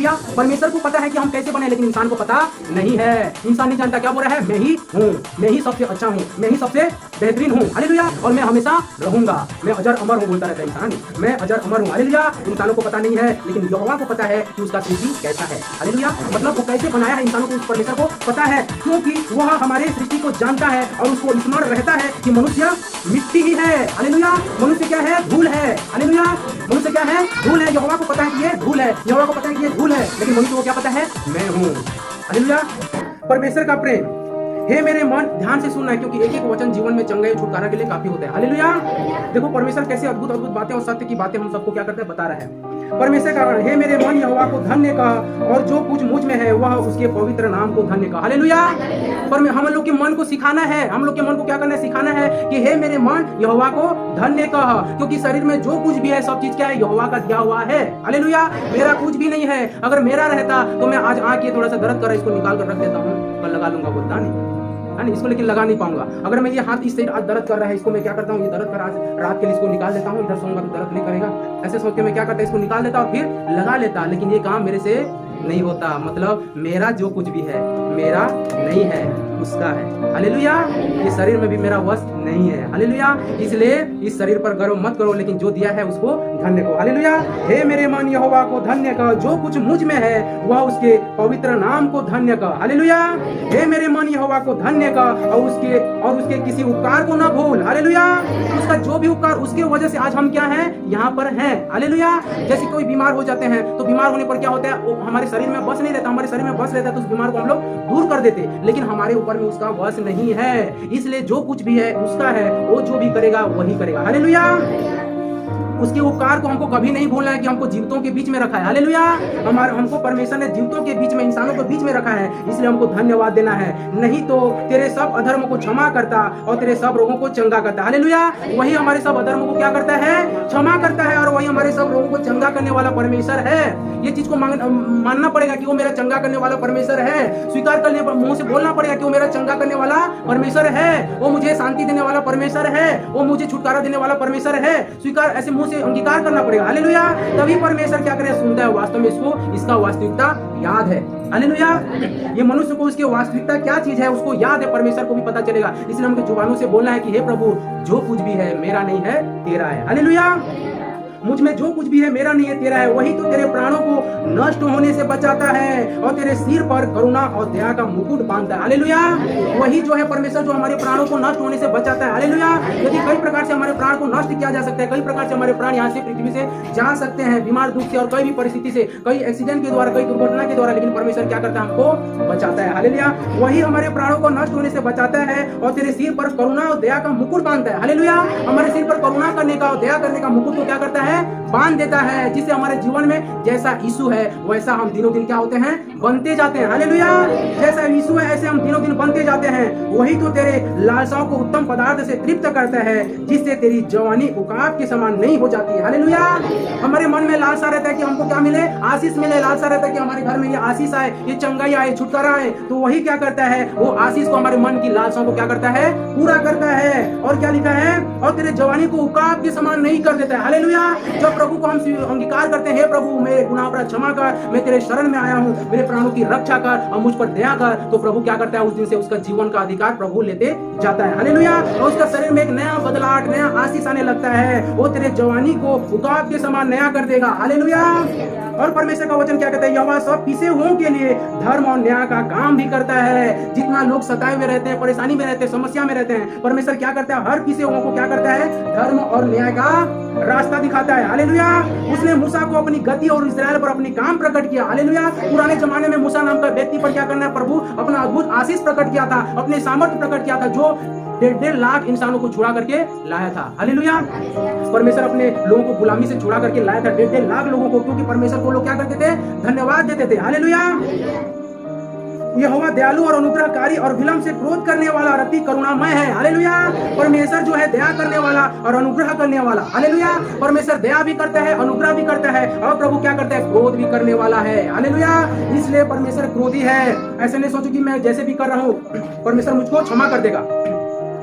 Hallelujah. परमेश्वर को पता है कि हम कैसे बने, लेकिन इंसान को पता नहीं है। इंसान नहीं जानता, क्या बोल रहा है, मैं ही हूँ, मैं ही सबसे अच्छा हूँ, मैं ही सबसे बेहतरीन हूँ, हालेलुया, और मैं हमेशा रहूंगा, मैं अजर अमर हूँ, बोलता रहता है इंसान, मैं अजर अमर हूँ, हालेलुया। इंसानों को पता नहीं है, लेकिन यहोवा को पता है कि उसका सृष्टि कैसा है, हालेलुया। मतलब वो कैसे बनाया है इंसानों को, उस परमेश्वर को पता है, क्योंकि वह हमारे सृष्टि को जानता है और उसको स्मरण रहता है कि मनुष्य मिट्टी ही है, हालेलुया। मनुष्य क्या है, धूल है, हालेलुया। मनुष्य क्या है, धूल है। यहोवा को पता है कि ये धूल है, यहोवा को पता है कि ये धूल है, लेकिन मनुष्य को क्या पता है, मैं हूँ, हालेलुया। परमेश्वर का प्रेम, हे मेरे मन, ध्यान से सुनना है, क्योंकि एक एक वचन जीवन में चंगाई छुटकारा के लिए काफी होता है, हालेलुया। देखो परमेश्वर कैसे अद्भुत अद्भुत बातें और सत्य की बातें हम सबको क्या करते हैं, बता रहा है। परमेश्वर का, हे मेरे मन यहोवा को धन्य कह, और जो कुछ मुझ में है वह उसके पवित्र नाम को धन्य कह, हालेलुया। पर हम लोग के मन को सिखाना है, हम लोग के मन को क्या करना है, सिखाना है कि हे मेरे मन यहोवा को धन्य कह, क्योंकि शरीर में जो कुछ भी है सब चीज क्या है, यहोवा का दिया हुआ है, हालेलुया। मेरा कुछ भी नहीं है। अगर मेरा रहता तो मैं आज आके थोड़ा सा दर्द कर रहा है, इसको निकाल कर रख देता हूँ, कल लगा लूंगा, बोलता नहीं है ना, इसको लेकिन लगा नहीं पाऊंगा। अगर मैं ये हाथ इस साइड आज दर्द कर रहा है, इसको मैं क्या करता हूँ, ये दर्द कर आज रात के लिए इसको निकाल देता हूँ, इधर सोऊंगा तो दर्द नहीं करेगा, ऐसे सोच के मैं क्या करता, इसको निकाल देता और फिर लगा लेता, लेकिन ये काम मेरे से नहीं होता। मतलब मेरा जो कुछ भी है मेरा नहीं है, उसका है, हालेलुया। इस शरीर में भी मेरा वश नहीं है, हालेलुया। इसलिए इस शरीर पर गर्व मत करो, लेकिन जो दिया है उसको धन्य को, हालेलुया। हे मेरे मन यहोवा को धन्य कह, जो कुछ मुझ में है वह उसके पवित्र नाम को धन्य कह, हालेलुया। हे मेरे मन यहोवा को धन्य कह, और उसके किसी उपकार को ना भूल, हालेलुया। उसका जो भी उपकार, उसके वजह से आज हम क्या हैं, यहाँ पर हैं, हालेलुया। जैसे कोई बीमार हो जाते हैं तो बीमार होने पर क्या होता है, हमारे शरीर में बस नहीं रहता, हमारे शरीर में बस रहता है तो उस बीमार को हम लोग दूर कर देते, लेकिन हमारे ऊपर में उसका वश नहीं है। इसलिए जो कुछ भी है उसका है, वो जो भी करेगा वही करेगा, हालेलुया। उसके उपकार को हमको कभी नहीं भूलना है कि हमको जीवितों के बीच में रखा है, हालेलुया। हमको परमेश्वर ने जीवितों के बीच में, इंसानों के बीच में रखा है, इसलिए हमको धन्यवाद देना है। नहीं तो तेरे सब अधर्म को क्षमा करता और तेरे सब रोगों को चंगा करता, हालेलुया। वही हमारे सब अधर्म को क्या करता है, क्षमा करता है, और वही हमारे सब रोगों को चंगा करने वाला परमेश्वर है। ये चीज को मानना पड़ेगा कि वो मेरा चंगा करने वाला परमेश्वर है। स्वीकार करने पर मुंह से बोलना पड़ेगा कि वो मेरा चंगा करने वाला परमेश्वर है, वो मुझे शांति देने वाला परमेश्वर है, वो मुझे छुटकारा देने वाला परमेश्वर है। स्वीकार, ऐसे मुंह से अंगीकार करना पड़ेगा, हालेलुया। तभी परमेश्वर क्या करे, सुनता है, वास्तव में इसको इसका वास्तविकता याद है, हालेलुया। ये मनुष्य को उसकी वास्तविकता क्या चीज है उसको याद है, परमेश्वर को भी पता चलेगा। इसलिए हमको जुबानों से बोलना है कि हे प्रभु, जो कुछ भी है मेरा नहीं है, तेरा है, हालेलुया। मुझ में जो कुछ भी है मेरा नहीं है, तेरा है। वही तो तेरे प्राणों को नष्ट होने से बचाता है और तेरे सिर पर करुणा और दया का मुकुट बांधता है, हालेलुया। वही जो है परमेश्वर, जो हमारे प्राणों को नष्ट होने से बचाता है, हालेलुया। यदि कई प्रकार से हमारे प्राण को नष्ट किया जा सकता है, कई प्रकार से हमारे प्राण यहाँ से पृथ्वी से जा सकते हैं, बीमार दुख से और कई भी परिस्थिति से, कई एक्सीडेंट के द्वारा, कई दुर्घटना के द्वारा, लेकिन परमेश्वर क्या करता है, हमको बचाता है, हालेलुया। वही हमारे प्राणों को नष्ट होने से बचाता है और तेरे सिर पर करुणा और दया का मुकुट बांधता है, हालेलुया। हमारे सिर पर करुणा करने का और दया करने का मुकुट को क्या करता है, बांध देता है, जिससे हमारे जीवन में जैसा यीशु है वैसा हम दिनों दिन क्या होते हैं, बनते जाते हैं, हालेलुया। जैसा यीशु है ऐसे हम दिनों दिन बनते जाते हैं। वही तो तेरे लालसाओं को उत्तम पदार्थ से तृप्त करता है, जिससे तेरी जवानी उकाब के समान नहीं हो जाती है, हालेलुया। हमारे मन में लालसा रहता है कि हमको क्या मिले, आशीष मिले, लालसा रहता है कि हमारे घर में ये आशीष आए, ये चंगाई आए, छुटकारा आए, तो वही क्या करता है, वो आशीष को, हमारे मन की लालसाओं को क्या करता है, पूरा करता है। और क्या लिखा है, और तेरे जवानी को उकाब के समान नहीं कर देता है, हालेलुया। जब प्रभु को हम अंगीकार करते हैं, हे प्रभु मेरे गुनाह पर क्षमा कर, मैं तेरे शरण में आया हूँ, मेरे प्राणों की रक्षा कर और मुझ पर दया कर, तो प्रभु क्या करता है, उस दिन से उसका जीवन का अधिकार प्रभु लेते जाता है, हालेलुया। और उसका शरीर में एक नया बदलाव, नया आशीष आने लगता है। वो तेरे जवानी को उकाब के समान नया कर देगा, हालेलुया। और परमेश्वर का वचन क्या कहता है, यहोवा सब पिसे हुओं के लिए धर्म और न्याय का काम भी करता है। जितना लोग सताए में रहते हैं, परेशानी में रहते हैं, समस्या में रहते हैं, परमेश्वर क्या करता है, हर पिसे हुओं को क्या करता है, धर्म और न्याय का रास्ता दिखाता है, हालेलुया। उसने मूसा को अपनी गति और इस्राएल पर अपनी काम प्रकट किया, हालेलुया। पुराने जमाने में मूसा नाम का व्यक्ति पर क्या करना है, प्रभु अपना अद्भुत आशीष प्रकट किया था, अपने सामर्थ्य प्रकट किया था, जो 1.5 लाख इंसानों को छुड़ा करके लाया था, हालेलुया। परमेश्वर अपने लोगों को गुलामी से छुड़ा करके लाया था, 1.5 लाख लोगों को, क्योंकि परमेश्वर को लोग क्या करते थे, धन्यवाद देते थे, हालेलुया। यहोवा दयालु और अनुग्रहकारी और विलंब से क्रोध करने वाला और अति करुणामय है, हालेलुया। परमेश्वर जो है दया करने वाला और अनुग्रह करने वाला, हालेलुया। परमेश्वर दया भी करता है, अनुग्रह भी करता है, और प्रभु क्या करता है, क्रोध भी करने वाला है, हालेलुया। इसलिए परमेश्वर क्रोधी है। ऐसे नहीं सोचो कि मैं जैसे भी कर रहा हूँ परमेश्वर मुझको क्षमा कर देगा,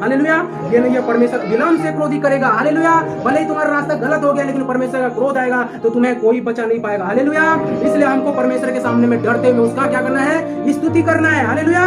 हालेलुया। ये नहीं है परमेश्वर विलम्ब से क्रोध ही करेगा। हालेलुया। भले ही तुम्हारा रास्ता गलत हो गया, लेकिन परमेश्वर का क्रोध आएगा तो तुम्हें कोई बचा नहीं पाएगा। हालेलुया। इसलिए हमको परमेश्वर के सामने में डरते हुए उसका क्या करना है? स्तुति करना है। हालेलुया।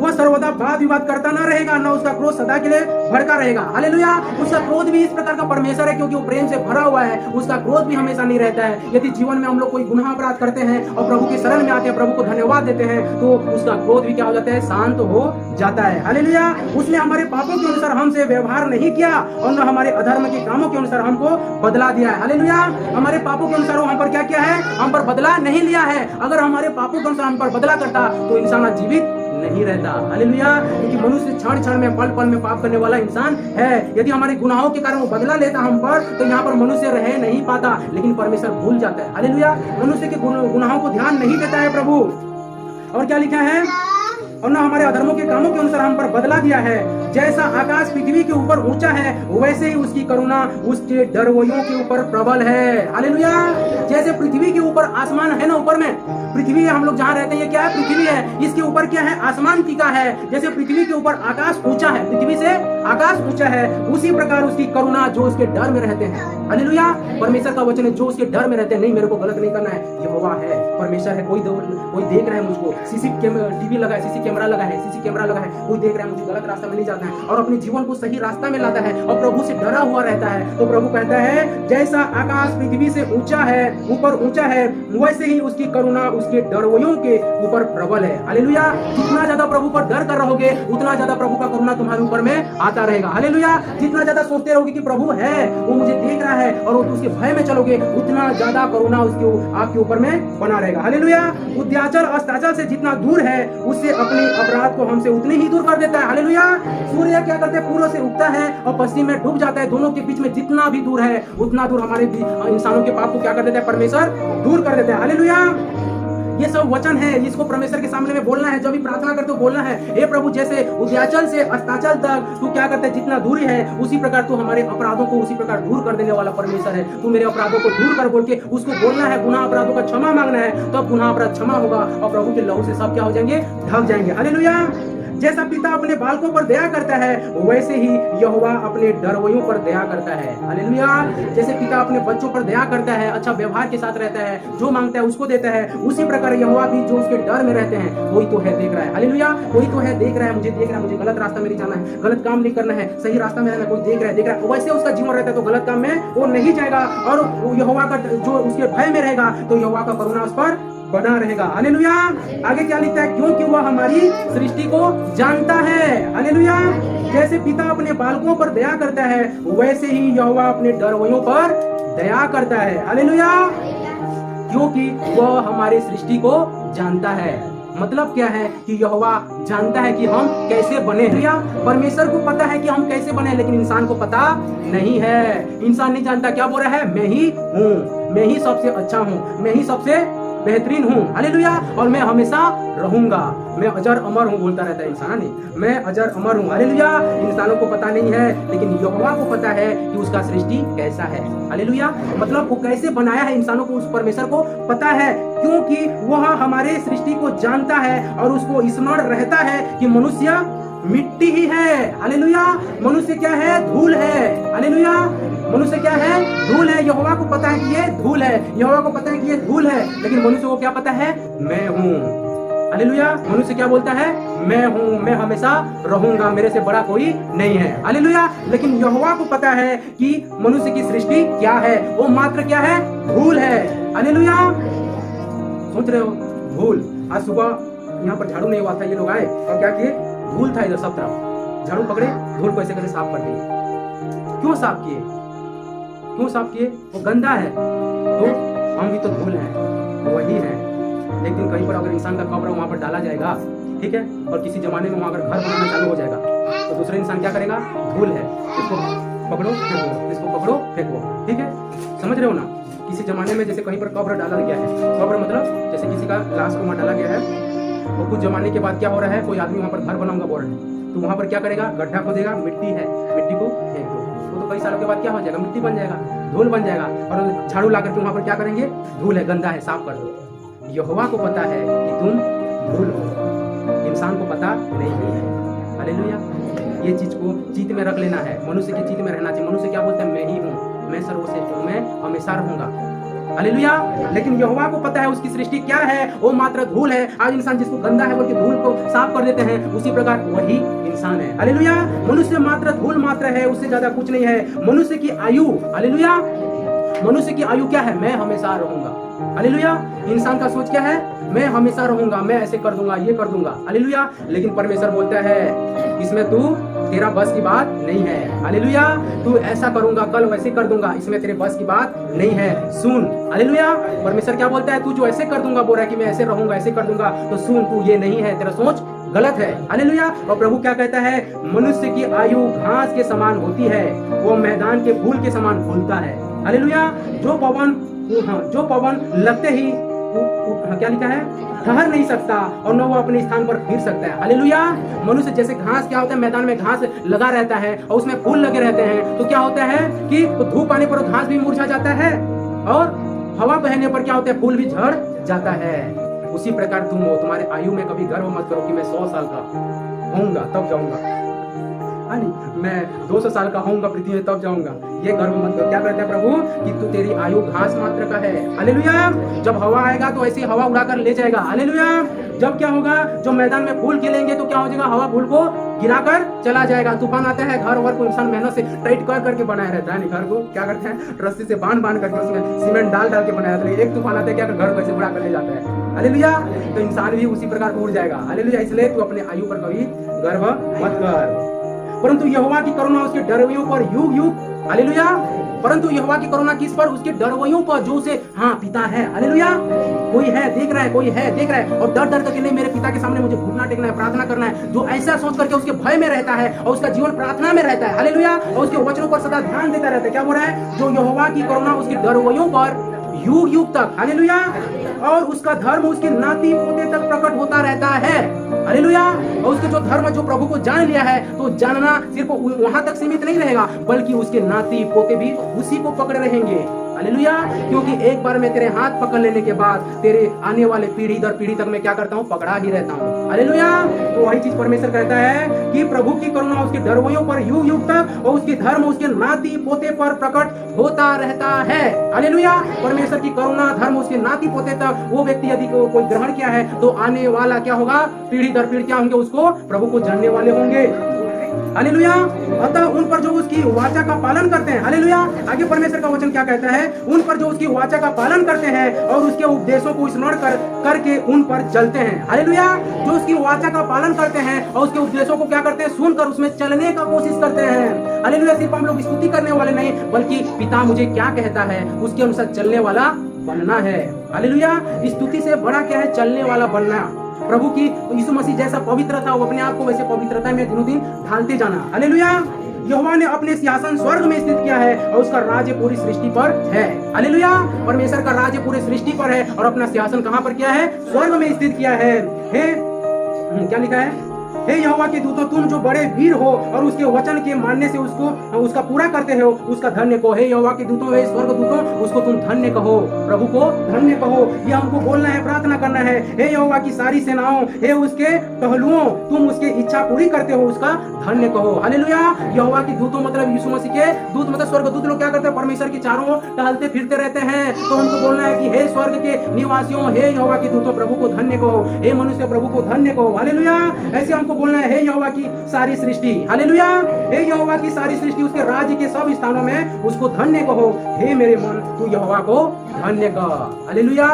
वह सर्वदा वाद विवाद करता ना रहेगा, ना उसका क्रोध सदा के लिए भड़का रहेगा। हालेलुया। उसका क्रोध भी इस प्रकार का परमेश्वर है क्योंकि वो प्रेम से भरा हुआ है। उसका क्रोध भी हमेशा नहीं रहता है। यदि जीवन में हम लोग कोई गुनाह अपराध करते हैं और प्रभु के शरण में आते हैं, प्रभु को धन्यवाद देते हैं, तो उसका क्रोध भी क्या हो जाता है? शांत हो जाता है। हालेलुया। उसने हमारे पापों के अनुसार हमसे व्यवहार नहीं किया और न हमारे अधर्म के कामों के अनुसार हमको बदला दिया है। हालेलुया। हमारे पापों के अनुसार वो हम पर क्या किया है? हम पर बदला नहीं लिया है। अगर हमारे पापों के अनुसार हम पर बदला करता तो इंसान जीवित नहीं रहता। हालेलुया। क्योंकि मनुष्य क्षण क्षण में, पल पल में पाप करने वाला इंसान है। यदि हमारे गुनाहों के कारण वो बदला लेता हम पर, तो यहाँ पर मनुष्य रह नहीं पाता, लेकिन परमेश्वर भूल जाता है। हालेलुया। मनुष्य के गुनाहों को ध्यान नहीं देता है प्रभु। और क्या लिखा है? और न हमारे अधर्मों के कामों के अनुसार हम पर बदला दिया है। जैसा आकाश पृथ्वी के ऊपर ऊंचा है, वैसे ही उसकी करुणा उसके डरवोइयों के ऊपर प्रबल है। हालेलुया। जैसे पृथ्वी के ऊपर आसमान है ना, ऊपर में पृथ्वी है, हम लोग जहाँ रहते हैं, ये क्या है? पृथ्वी है। इसके ऊपर क्या है? आसमान टिका है। जैसे पृथ्वी के ऊपर आकाश ऊंचा है, पृथ्वी से आकाश ऊंचा है, उसी प्रकार उसकी करुणा जो उसके डर में रहते हैं। हालेलुया। परमेश्वर का वचन है, जो उसके डर में रहते हैं, नहीं मेरे को गलत नहीं करना है, यहोवा है, परमेश्वर है, कोई देख रहा है मुझको, टीवी लगा है, सीसी कैमरा लगा है, कोई देख रहा है, मुझे गलत रास्ता में नहीं जाता है, और अपने जीवन को सही रास्ता में लाता है और प्रभु से डरा हुआ रहता है। तो प्रभु कहता है, जैसा आकाश पृथ्वी से ऊंचा है, ऊपर ऊंचा है, वैसे ही उसकी करुणा उसके डरवोइयों के ऊपर प्रबल है। हालेलुया। जितना ज्यादा प्रभु पर डर कर रहोगे, उतना ज्यादा प्रभु का करुणा तुम्हारे ऊपर में आता रहेगा। हालेलुया। जितना ज्यादा सोचते रहोगे कि प्रभु है, वो मुझे देख रहा है, और उसके भय में चलोगे, उतना ज्यादा करुणा उसके आपके ऊपर में बना रहेगा। हालेलुया। उद्याचल अस्ताचल से जितना दूर है, उससे अपने अपराध को हमसे उतनी ही दूर कर देता है। हालेलुया। सूर्य क्या करते हैं? पूर्व से उगता है और पश्चिम में डूब जाता है। दोनों के बीच में जितना भी दूर है, उतना दूर हमारे इंसानों के पाप को क्या कर देता है? परमेश्वर दूर कर देता है। हालेलुया। ये सब वचन है, इसको परमेश्वर के सामने में बोलना है। जब भी प्रार्थना करते हो बोलना है, हे प्रभु, जैसे उद्याचल से अस्ताचल तक तू क्या करते है? जितना दूरी है, उसी प्रकार तू हमारे अपराधों को उसी प्रकार दूर कर देने वाला परमेश्वर है। तू मेरे अपराधों को दूर कर बोल के उसको बोलना है, गुनाह अपराधों का क्षमा मांगना है, तब गुनाह अपराध क्षमा होगा और प्रभु के लहू से सब क्या हो जाएंगे? ढक जाएंगे। हालेलुया। जैसा पिता अपने बालकों पर दया करता है, वैसे ही यहोवा अपने डरवोइयों पर दया करता है। हालेलुया। जैसे पिता अपने बच्चों पर दया करता है, अच्छा व्यवहार के साथ रहता है, जो मांगता है उसको देता है, उसी प्रकार यहोवा भी जो उसके डर में रहते हैं, कोई तो है देख रहा है। हालेलुया। कोई तो है देख रहा है, मुझे देख रहा है, मुझे गलत रास्ता में नहीं जाना है, गलत काम नहीं करना है, सही रास्ता में रहना, कोई देख रहा है, वैसे उसका जीवन रहता है, तो गलत काम में वो नहीं जाएगा, और यहोवा का जो उसके भय में रहेगा, तो यहोवा का करुणा उस पर बना रहेगा। हालेलुया। आगे क्या लिखता है? क्योंकि वह हमारी सृष्टि को जानता है। हालेलुया। जैसे पिता अपने बालकों पर दया करता है, वैसे ही यहोवा अपने डरवोइयों पर दया करता है। हालेलुया। क्योंकि वह हमारे सृष्टि को जानता है। मतलब क्या है? कि यहोवा जानता है कि हम कैसे बने हैं। परमेश्वर को पता है कि हम कैसे बने, लेकिन इंसान को पता नहीं है। इंसान नहीं जानता, क्या बोल रहा है? मैं ही हूँ, मैं ही सबसे अच्छा हूँ, मैं ही सबसे बेहतरीन हूँ। हालेलुया। और मैं हमेशा रहूंगा, मैं अजर अमर हूँ, बोलता रहता है इंसान, मैं अजर अमर हूँ। हालेलुया। इंसानों को पता नहीं है, लेकिन यहोवा को पता है कि उसका सृष्टि कैसा है। हालेलुया। मतलब वो कैसे बनाया है इंसानों को, उस परमेश्वर को पता है, क्योंकि वह हमारे सृष्टि को जानता है और उसको स्मरण रहता है कि मनुष्य मिट्टी ही है। हालेलुया। मनुष्य क्या है? धूल है। हालेलुया। मनुष्य क्या है? धूल है। यहोवा को पता है कि ये धूल है, यहोवा को पता है कि ये धूल है, लेकिन मनुष्य को क्या पता है? मैं हूँ। हालेलुया। मनुष्य क्या बोलता है? मैं हूँ, मैं हमेशा रहूंगा, मेरे से बड़ा कोई नहीं है। हालेलुया। लेकिन यहोवा को पता है कि मनुष्य की सृष्टि क्या है, वो मात्र क्या है? धूल है। हालेलुया। सोच रहे हो? धूल। आज सुबह यहाँ पर झाड़ू नहीं हुआ था, ये लोग आए और क्या किए? धूल था इधर सब तरफ, झाड़ू पकड़े, धूल को ऐसे करके साफ कर दिए। क्यों साफ किए? क्यों साफ किए? वो गंदा है, तो हम भी तो धूल हैं, वही है। एक दिन कहीं पर अगर इंसान का कब्र वहां पर डाला जाएगा, ठीक है, और किसी जमाने में वहां अगर घर बनाना चालू हो जाएगा, तो दूसरा इंसान क्या करेगा? धूल है, इसको पकड़ो फेंको, इसको पकड़ो फेंको, ठीक है, समझ रहे हो ना? किसी जमाने में जैसे कहीं पर कब्र डाला गया है, कब्र मतलब जैसे किसी का लाश को वहां डाला गया है, तो कुछ जमाने के बाद क्या हो रहा है? कोई आदमी वहां पर घर बनाऊंगा बोल रहा है, तो वहां पर क्या करेगा? गड्ढा खोदेगा, मिट्टी है, मिट्टी को फेंक दो, वो तो कई सालों के बाद क्या हो जाएगा? मिट्टी बन जाएगा, धूल बन जाएगा, और झाड़ू ला करके वहां पर क्या करेंगे? धूल है, गंदा है, साफ कर दो। यहोवा को पता है कि तुम धूल हो, इंसान को पता नहीं है। हालेलुया। ये चीज को चित्त में रख लेना है, मनुष्य के चित्त में रहना चाहिए। मनुष्य क्या बोलता है, मैं ही हूँ, मैं सर्वश्रेष्ठ हूँ, मैं हमेशा रहूंगा। हालेलुया। लेकिन यहोवा को पता है उसकी सृष्टि क्या है, वो मात्र धूल है। आज इंसान जिसको गंदा है बोल के धूल को साफ कर देते हैं, उसी प्रकार वही इंसान है। हालेलुया। मनुष्य मात्र धूल मात्र है, उससे ज्यादा कुछ नहीं है। मनुष्य की आयु, हालेलुया, मनुष्य की आयु क्या है, मैं हमेशा रहूंगा। हालेलुया। इंसान का सोच क्या है, मैं हमेशा रहूंगा, मैं ऐसे कर दूंगा, ये कर दूंगा। हालेलुया। लेकिन परमेश्वर बोलता है इसमें तू, तेरा बस की बात नहीं है। हालेलुया। तू ऐसा करूंगा, कल वैसे कर दूंगा, इसमें तेरे बस की बात नहीं है। सुन, हालेलुया। परमेश्वर क्या बोलता है, तू जो ऐसे कर दूंगा, बोल रहा है कि मैं ऐसे रहूंगा, ऐसे कर दूंगा, तो सुन, तू ये नहीं है, तेरा सोच गलत है। हालेलुया। और प्रभु क्या कहता है, मनुष्य की आयु घास के समान होती है, वो मैदान के फूल के समान फूलता है। हालेलुया। जो पवन लगते ही क्या लिखा है, ठहर नहीं सकता और न वो अपने स्थान पर फिर सकता है। हालेलुया। मनुष्य जैसे घास क्या होता है, मैदान में घास लगा रहता है और उसमें फूल लगे रहते हैं, तो क्या होता है कि धूप आने पर घास भी मुरझा जाता है और हवा बहने पर क्या होता है, फूल भी झड़ जाता है। उसी प्रकार तुम हो, तुम्हारे आयु में कभी गर्व मत करो कि मैं 100 साल का होऊंगा तब जाऊंगा, मैं 200 साल का होऊंगा पृथ्वी में तब जाऊंगा, ये गर्व मत करो। क्या कहते हैं प्रभु कि तू, तेरी आयु घास मात्र का है। हालेलुया। जब हवा आएगा तो ऐसी हवा उड़ाकर ले जाएगा। हालेलुया। जब क्या होगा, जो मैदान में फूल खिलेंगे तो क्या हो जाएगा, हवा फूल को गिराकर चला जाएगा। तूफान आता है, घर वर को इंसान मेहनत से टाइट कर करके बनाया रहता है, घर को क्या करते हैं, रस्सी से बांध करके उसमें सीमेंट डाल के बनाया रहता है। एक तूफान आता है, क्या घर को ऐसे उड़ा कर ले जाता है। हालेलुया। तो इंसान भी उसी प्रकार उड़ जाएगा। हालेलुया। इसलिए तू अपने आयु पर कभी गर्व मत कर, परंतु यहोवा की करुणा उसके डरवैयों पर युग युग। हालेलुया। परंतु यहोवा की करुणा किस पर, उसके डरवैयों पर जो उसे पिता है। हालेलुया। कोई है देख रहा है, कोई है देख रहा है और डर डर करके नहीं, मेरे पिता के सामने मुझे घुटना टेकना है, प्रार्थना करना है, जो ऐसा सोच करके उसके भय में रहता है और उसका जीवन प्रार्थना में रहता है। हालेलुया। और उसके वचनों पर सदा ध्यान देता रहता है। क्या बोल रहा है, जो यहोवा की करुणा उसके डरवैयों पर युग युग तक। हालेलुया। और उसका धर्म उसके नाती पोते तक प्रकट होता रहता है। हालेलुया। और उसके जो धर्म, जो प्रभु को जान लिया है, तो जानना सिर्फ वहां तक सीमित नहीं रहेगा, बल्कि उसके नाती पोते भी उसी को पकड़े रहेंगे। हालेलुया। क्योंकि एक बार मैं तेरे हाथ पकड़ लेने के बाद तेरे आने वाले पीढ़ी दर पीढ़ी तक मैं क्या करता हूँ, पकड़ा ही रहता हूँ। हालेलुया। तो वही चीज परमेश्वर कहता है कि प्रभु की करुणा उसके डरवैयों पर युग युग तक और उसके धर्म उसके नाती पोते पर प्रकट होता रहता है। हालेलुया। परमेश्वर की करुणा धर्म उसके नाती पोते तक, वो व्यक्ति यदि कोई ग्रहण किया है तो आने वाला क्या होगा, पीढ़ी दर पीढ़ी क्या होंगे, उसको प्रभु को जानने वाले होंगे। हालेलुया। अतः उन पर जो उसकी वाचा का पालन करते हैं। हालेलुया। आगे परमेश्वर का वचन क्या कहता है, उन पर जो उसकी वाचा का पालन करते हैं और उसके उपदेशों को स्मरण करके उन पर चलते हैं। हालेलुया। जो उसकी वाचा का पालन करते हैं और उसके उपदेशों को क्या करते हैं, सुनकर उसमें चलने का कोशिश करते हैं। हालेलुया। सिर्फ हम लोग स्तुति करने वाले नहीं, बल्कि पिता मुझे क्या कहता है उसके अनुसार चलने वाला बनना है। हालेलुया। स्तुति से बड़ा क्या है, चलने वाला बनना। प्रभु की यीशु मसीह जैसा पवित्र था, वो अपने आप को वैसे पवित्रता में दिनों दिन ढालते जाना। हालेलुया। यहोवा ने अपने सिंहासन स्वर्ग में स्थित किया है और उसका राज्य पूरी सृष्टि पर है। हालेलुया। परमेश्वर का राज्य पूरी सृष्टि पर है और अपना सिंहासन कहां पर किया है, स्वर्ग में स्थित किया है। क्या लिखा है, हे यहोवा के दूतों, तुम जो बड़े वीर हो और उसके वचन के मानने से उसका पूरा करते हो, उसका धन्य कहो। हे यहोवा के दूतों, हे स्वर्ग दूतों, उसको तुम धन्य कहो, प्रभु को धन्य कहो। यह हमको बोलना है, प्रार्थना करना है। हे यहोवा की सारी सेनाओं, हे उसके टहलुओं, तुम उसकी इच्छा पूरी करते हो, उसका धन्य कहो। हालेलुया। यहोवा के दूतों मतलब यीशु मसीह के दूत, मतलब स्वर्ग दूत लोग क्या करते हैं, परमेश्वर के चारों ओर टहलते फिरते रहते हैं। तो हमको बोलना है कि हे स्वर्ग के निवासियों, हे यहोवा के दूतों, प्रभु को धन्य कहो। हे मनुष्य, प्रभु को धन्य कहो। हालेलुया। ऐसे हमको बोलना है, हे यहोवा की सारी सृष्टि। हालेलुया। हे यहोवा की सारी सृष्टि, उसके राज्य के सब स्थानों में उसको धन्य कहो। हे मेरे मन, तू यहोवा को धन्य कह। हालेलुया।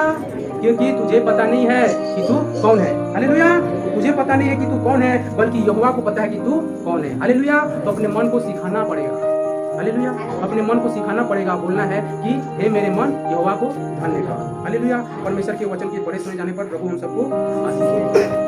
क्योंकि तुझे पता नहीं है कि तू कौन है। हालेलुया। तुझे पता नहीं है कि तू कौन है, बल्कि यहोवा को पता है कि तू कौन है। हालेलुया। तो अपने मन को सिखाना पड़ेगा। हालेलुया। अपने मन को सिखाना पड़ेगा, बोलना है कि हे मेरे मन, यहोवा को धन्य कह। हालेलुया। परमेश्वर के वचन के बड़े सुने जाने पर प्रभु हम सबको आशीष दे।